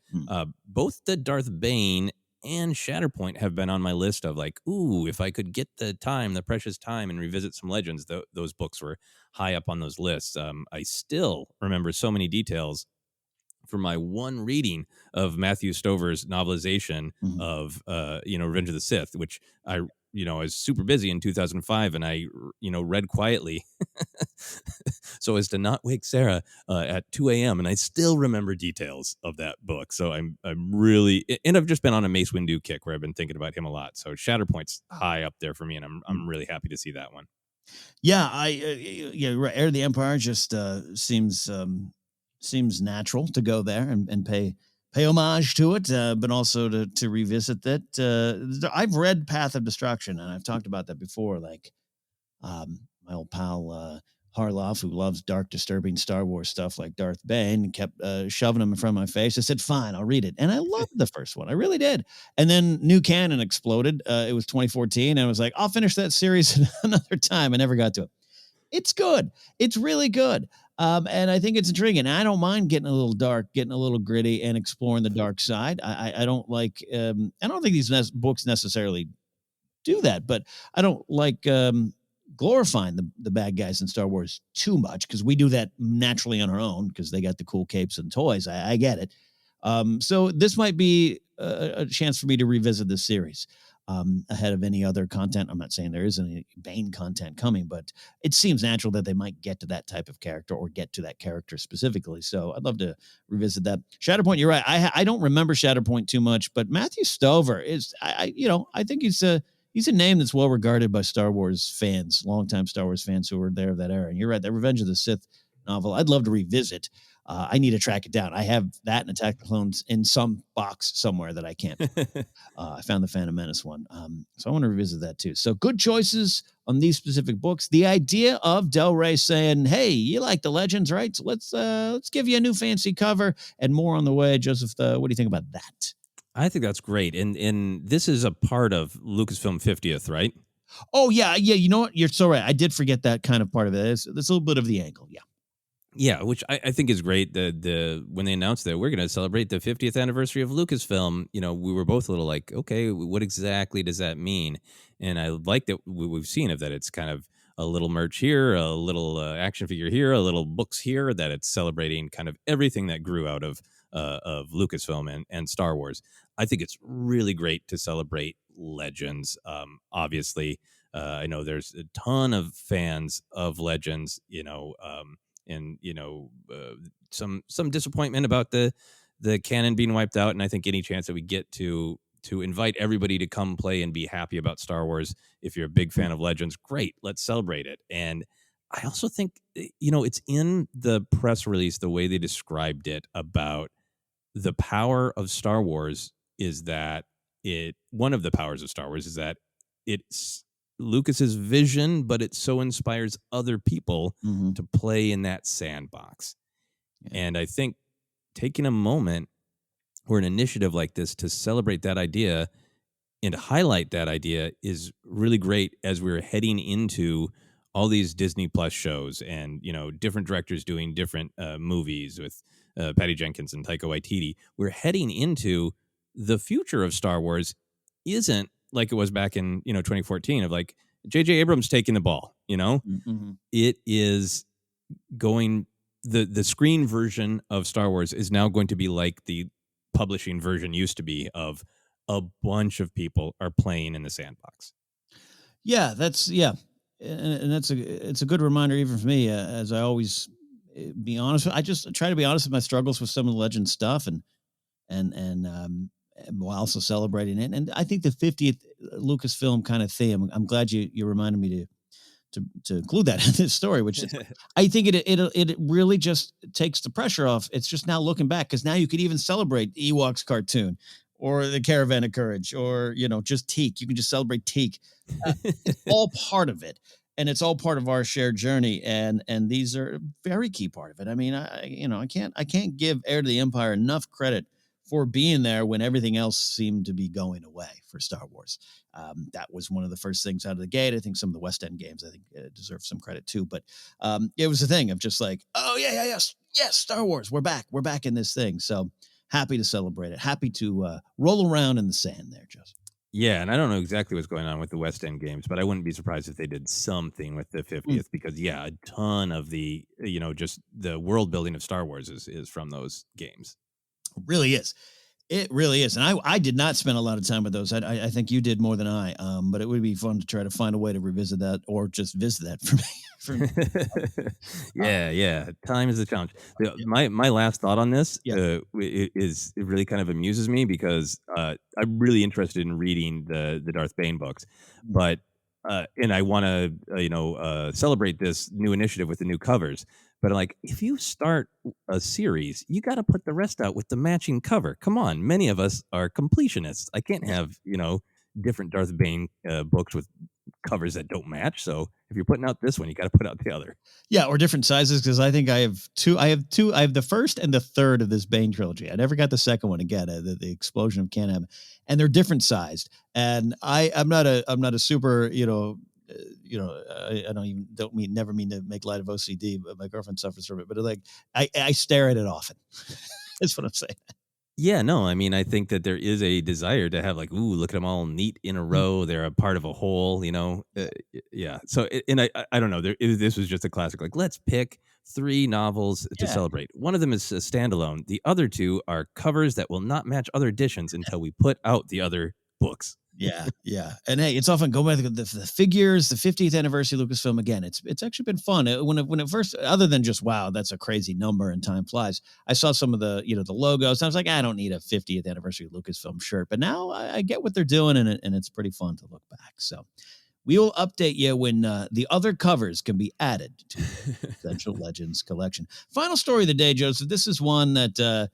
Both the Darth Bane and Shatterpoint have been on my list of like, ooh, if I could get the precious time, and revisit some Legends. Those books were high up on those lists. I still remember so many details from my one reading of Matthew Stover's novelization of, Revenge of the Sith, which I was super busy in 2005, and I, read quietly so as to not wake Sarah at 2 a.m. And I still remember details of that book. So I'm really, and I've just been on a Mace Windu kick where I've been thinking about him a lot. So Shatterpoint's high up there for me, and I'm really happy to see that one. Yeah, yeah, right. Heir of the Empire just seems natural to go there and pay homage to it, but also to revisit that. I've read Path of Destruction, and I've talked about that before. Like my old pal Harloff, who loves dark, disturbing Star Wars stuff like Darth Bane, kept shoving them in front of my face. I said, "Fine, I'll read it," and I loved the first one. I really did. And then New Canon exploded. It was 2014, and I was like, "I'll finish that series another time." I never got to it. It's good. It's really good. And I think it's intriguing. I don't mind getting a little dark, getting a little gritty, and exploring the dark side. I don't like. I don't think these books necessarily do that, but I don't like glorifying the bad guys in Star Wars too much, because we do that naturally on our own because they got the cool capes and toys. I get it. So this might be a chance for me to revisit this series ahead of any other content. I'm not saying there isn't any Bane content coming, but it seems natural that they might get to that type of character or get to that character specifically. So I'd love to revisit that. Shatterpoint, you're right. I don't remember Shatterpoint too much, but Matthew Stover is, I think he's a name that's well regarded by Star Wars fans, longtime Star Wars fans who were there of that era. And you're right, that Revenge of the Sith novel, I'd love to revisit. I need to track it down. I have that and Attack the Clones in some box somewhere that I can't. I found the Phantom Menace one. So I want to revisit that too. So good choices on these specific books. The idea of Del Rey saying, "Hey, you like the Legends, right? So let's give you a new fancy cover," and more on the way. Joseph, what do you think about that? I think that's great. And this is a part of Lucasfilm 50th, right? Oh, yeah. You know what? You're so right. I did forget that kind of part of it. There's a little bit of the angle. Yeah. Yeah, which I think is great. When they announced that we're going to celebrate the 50th anniversary of Lucasfilm, we were both a little like, okay, what exactly does that mean? And I like that we've seen of that. It's kind of a little merch here, a little action figure here, a little books here. That it's celebrating kind of everything that grew out of Lucasfilm and Star Wars. I think it's really great to celebrate Legends. Obviously, I know there's a ton of fans of Legends. And some disappointment about the canon being wiped out. And I think any chance that we get to invite everybody to come play and be happy about Star Wars, if you're a big fan of Legends, great, let's celebrate it. And I also think it's in the press release, the way they described it, about the power of Star Wars is that one of the powers of Star Wars is that it's Lucas's vision, but it so inspires other people to play in that sandbox. Yeah. And I think taking a moment or an initiative like this to celebrate that idea and to highlight that idea is really great as we're heading into all these Disney Plus shows and, different directors doing different movies with Patty Jenkins and Taika Waititi. We're heading into the future of Star Wars isn't like it was back in 2014 of like J.J. Abrams taking the ball. It is going, the screen version of Star Wars is now going to be like the publishing version used to be, of a bunch of people are playing in the sandbox. Yeah, and it's a good reminder even for me, as I always be honest. I just try to be honest with my struggles with some of the Legend stuff, and while also celebrating it. And I think the 50th Lucasfilm kind of theme, I'm glad you reminded me to include that in this story, which is, I think it really just takes the pressure off. It's just now looking back, because now you could even celebrate Ewoks cartoon or the Caravan of Courage, or, just Teak. You can just celebrate Teak. It's all part of it. And it's all part of our shared journey. And these are a very key part of it. I mean, I can't give Heir to the Empire enough credit for being there when everything else seemed to be going away for Star Wars. That was one of the first things out of the gate. I think some of the West End games, deserve some credit too. But it was a thing of just like, oh, yes, Star Wars. We're back in this thing. So happy to celebrate it. Happy to roll around in the sand there, Joseph. Yeah, and I don't know exactly what's going on with the West End games, but I wouldn't be surprised if they did something with the 50th, because, a ton of the, just the world building of Star Wars is from those games. Really is. It really is. And I did not spend a lot of time with those. I think you did more than I, but it would be fun to try to find a way to revisit that, or just visit that for me. Yeah. Time is a challenge. My last thought on this is, it really kind of amuses me, because I'm really interested in reading the Darth Bane books, but and I want to, celebrate this new initiative with the new covers. But like, if you start a series, you got to put the rest out with the matching cover. Come on, many of us are completionists. I can't have different Darth Bane books with covers that don't match. So if you're putting out this one, you got to put out the other. Yeah, or different sizes, because I think I have two. I have the first and the third of this Bane trilogy. I never got the second one again, the Explosion of Canham, and they're different sized. And I'm not a super I never mean to make light of OCD, but my girlfriend suffers from it. But like I stare at it often. That's what I'm saying. Yeah, no, I mean, I think that there is a desire to have like, ooh, look at them all neat in a row. They're a part of a whole, yeah. So, and I don't know. This was just a classic. Like, let's pick 3 novels to celebrate. One of them is a standalone. The other 2 are covers that will not match other editions until we put out the other books. Yeah. And hey, it's often going by the figures, the 50th anniversary Lucasfilm. Again, it's actually been fun. When it first, other than just, wow, that's a crazy number and time flies. I saw some of the, the logos. And I was like, I don't need a 50th anniversary Lucasfilm shirt. But now I get what they're doing, and it's pretty fun to look back. So we will update you when the other covers can be added to the Essential Legends collection. Final story of the day, Joseph. This is one that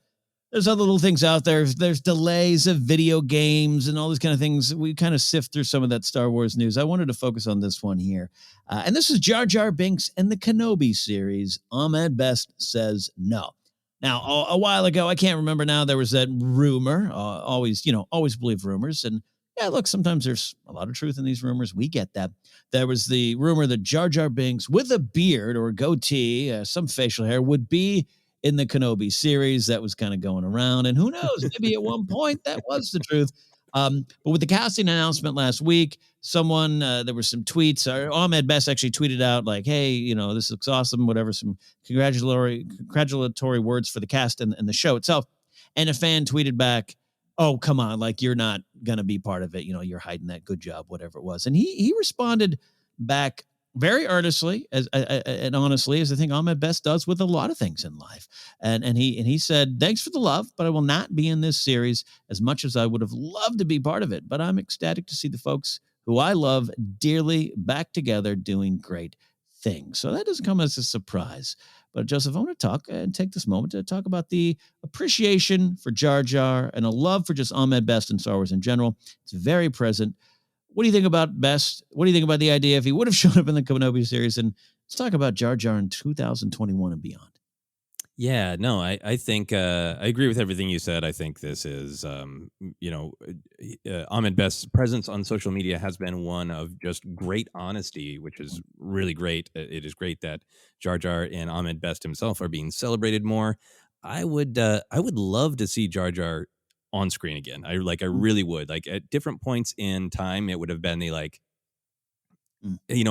there's other little things out there. There's delays of video games and all these kind of things. We kind of sift through some of that Star Wars news. I wanted to focus on this one here. And this is Jar Jar Binks and the Kenobi series. Ahmed Best says no. Now, a while ago, I can't remember now, there was that rumor. Always believe rumors. And yeah, look, sometimes there's a lot of truth in these rumors. We get that. There was the rumor that Jar Jar Binks with a beard or a goatee, some facial hair, would be in the Kenobi series. That was kind of going around, and who knows, maybe at one point that was the truth. But with the casting announcement last week, someone, there were some tweets, Ahmed Best actually tweeted out like, hey, this looks awesome, whatever, some congratulatory words for the cast and the show itself. And a fan tweeted back, oh, come on, like, you're not going to be part of it. You're hiding that, good job, whatever it was. And he responded back very earnestly and honestly, as I think Ahmed Best does with a lot of things in life. And he said, thanks for the love, but I will not be in this series as much as I would have loved to be part of it. But I'm ecstatic to see the folks who I love dearly back together doing great things. So that doesn't come as a surprise. But Joseph, I want to talk and take this moment to talk about the appreciation for Jar Jar and a love for just Ahmed Best and Star Wars in general. It's very present. What do you think about Best? What do you think about the idea if he would have shown up in the Kenobi series? And let's talk about Jar Jar in 2021 and beyond. Yeah, no, I think I agree with everything you said. I think this is, Ahmed Best's presence on social media has been one of just great honesty, which is really great. It is great that Jar Jar and Ahmed Best himself are being celebrated more. I would love to see Jar Jar on screen again. I really would. Like, at different points in time, it would have been the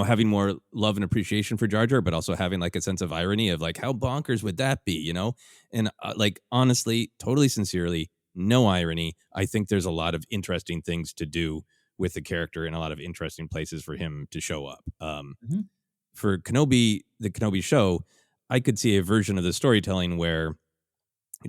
having more love and appreciation for Jar Jar, but also having like a sense of irony of like, how bonkers would that be, And honestly, totally sincerely, no irony. I think there's a lot of interesting things to do with the character and a lot of interesting places for him to show up. For Kenobi, the Kenobi show, I could see a version of the storytelling where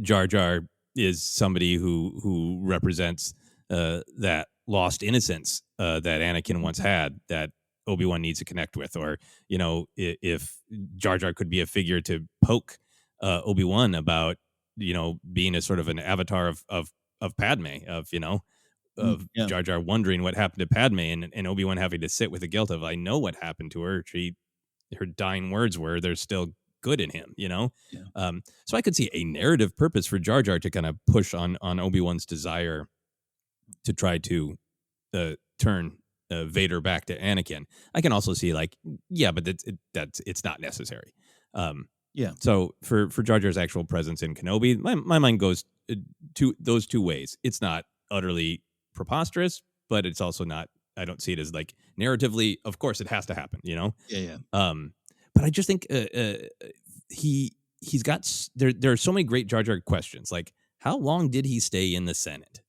Jar Jar is somebody who represents that lost innocence that Anakin once had, that Obi-Wan needs to connect with. Or, if Jar Jar could be a figure to poke Obi-Wan about, being a sort of an avatar of Padme, of Jar Jar wondering what happened to Padme, and Obi-Wan having to sit with the guilt of, I know what happened to her. Her dying words were, there's still good in him, so I could see a narrative purpose for Jar Jar to kind of push on Obi-Wan's desire to try to turn Vader back to Anakin. I can also see but it's not necessary. So for Jar Jar's actual presence in Kenobi, my mind goes to those two ways. It's not utterly preposterous, but it's also not, I don't see it as like narratively, of course it has to happen, But I just think he's got there are so many great Jar Jar questions. Like, how long did he stay in the Senate?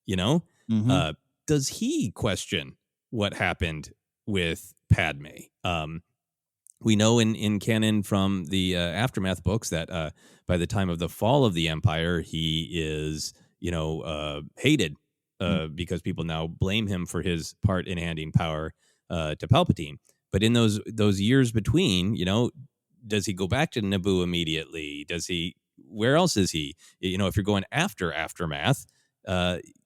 Does he question what happened with Padme? We know in canon from the Aftermath books that by the time of the fall of the Empire, he is hated because people now blame him for his part in handing power to Palpatine. But in those years between, does he go back to Naboo immediately? Does he? Where else is he? If you're going after Aftermath,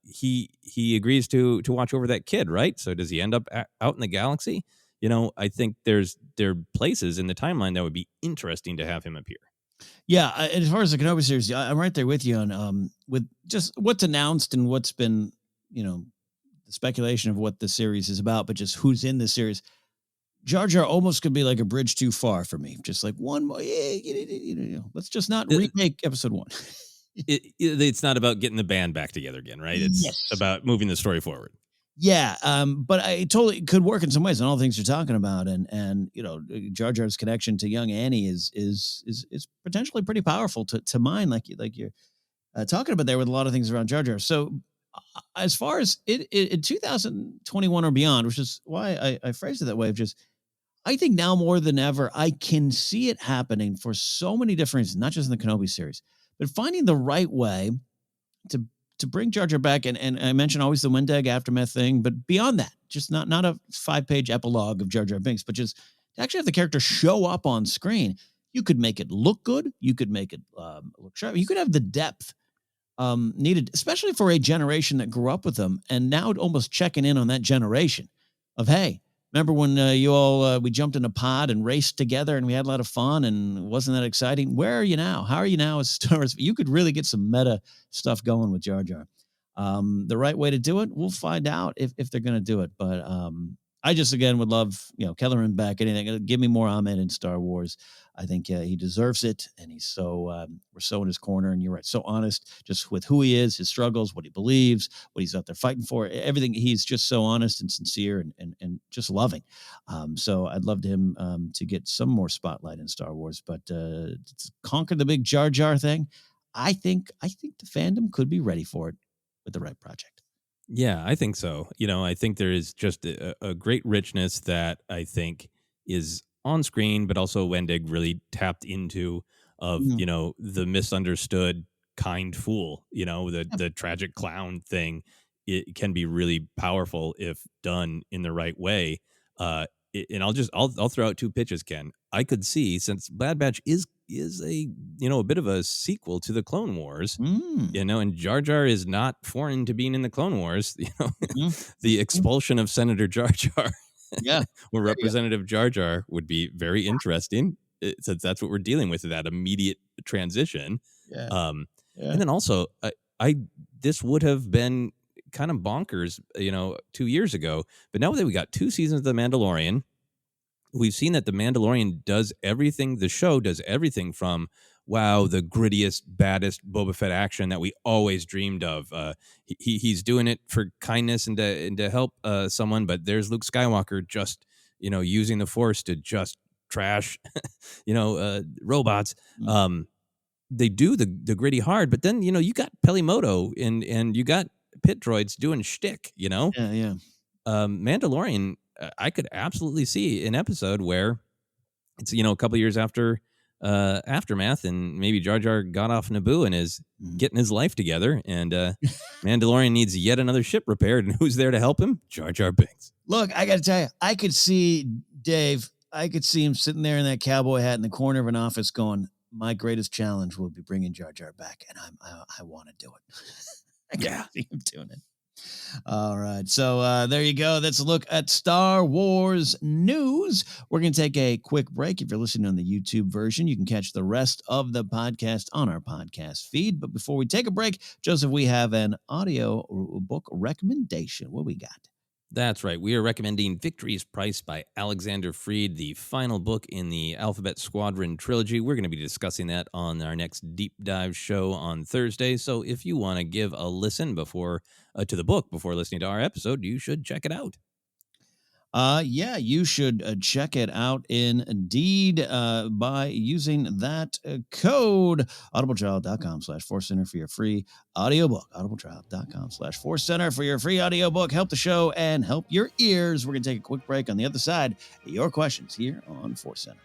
he agrees to watch over that kid, right? So does he end up out in the galaxy? I think there are places in the timeline that would be interesting to have him appear. Yeah, and as far as the Kenobi series, I'm right there with you on with just what's announced and what's been, the speculation of what the series is about, but just who's in the series. Jar Jar almost could be like a bridge too far for me. Just like one more, let's just not remake episode 1. It's not about getting the band back together again, right? It's about moving the story forward. Yeah, but I totally could work in some ways on all the things you're talking about, and Jar Jar's connection to young Annie is potentially pretty powerful to mine, like you're talking about there with a lot of things around Jar Jar. So as far as it in 2021 or beyond, which is why I phrased it that way, of just I think now more than ever I can see it happening for so many different reasons, not just in the Kenobi series, but finding the right way to bring Jar Jar back, and I mentioned always the Wendig Aftermath thing, but beyond that, just not a 5-page epilogue of Jar Jar Binks, but just to actually have the character show up on screen. You could make it look good. You could make it look sharp. You could have the depth needed, especially for a generation that grew up with them, and now almost checking in on that generation of, hey, remember when you all we jumped in a pod and raced together and we had a lot of fun and wasn't that exciting? Where are you now? How are you now as Star Wars? You could really get some meta stuff going with Jar Jar. The right way to do it, we'll find out if they're going to do it. But I just, again, would love, Kelleran back, anything. Give me more Ahmed in Star Wars. I think he deserves it. And he's we're so in his corner. And you're right, so honest just with who he is, his struggles, what he believes, what he's out there fighting for, everything. He's just so honest and sincere and just loving. So I'd love him to get some more spotlight in Star Wars. But to conquer the big Jar Jar thing, I think the fandom could be ready for it with the right project. Yeah, I think so. I think there is just a great richness that I think is on screen, but also Wendig really tapped into of, the misunderstood kind fool, the tragic clown thing. It can be really powerful if done in the right way. And I'll throw out 2 pitches, Ken. I could see, since Bad Batch is a a bit of a sequel to the Clone Wars, and Jar Jar is not foreign to being in the Clone Wars. The expulsion of Senator Jar Jar, or Representative Jar Jar, would be very interesting, since that's what we're dealing with, that immediate transition. And then also, this would have been kind of bonkers, 2 years ago. But now that we got 2 seasons of The Mandalorian, we've seen that The Mandalorian does everything. The show does everything from, wow, the grittiest, baddest Boba Fett action that we always dreamed of. He's doing it for kindness and to help someone, but there's Luke Skywalker just, using the Force to just trash, robots. They do the gritty hard, but then, you got Pelimoto and you got pit droids doing shtick, Mandalorian, I could absolutely see an episode where it's, a couple years after Aftermath, and maybe Jar Jar got off Naboo and is getting his life together, and Mandalorian needs yet another ship repaired, and who's there to help him? Jar Jar Binks. Look, I got to tell you, I could see him sitting there in that cowboy hat in the corner of an office going, my greatest challenge will be bringing Jar Jar back, and I want to do it. I can see him doing it. All right. So there you go. That's a look at Star Wars news. We're going to take a quick break. If you're listening on the YouTube version, you can catch the rest of the podcast on our podcast feed. But before we take a break, Joseph, we have an audio book recommendation. What we got? That's right. We are recommending Victory's Price by Alexander Freed, the final book in the Alphabet Squadron trilogy. We're going to be discussing that on our next deep dive show on Thursday. So if you want to give a listen to the book before listening to our episode, you should check it out. You should check it out indeed by using that code, audibletrial.com/ForceCenter for your free audiobook. audibletrial.com/ForceCenter for your free audiobook. Help the show and help your ears. We're going to take a quick break. On the other side, your questions here on ForceCenter.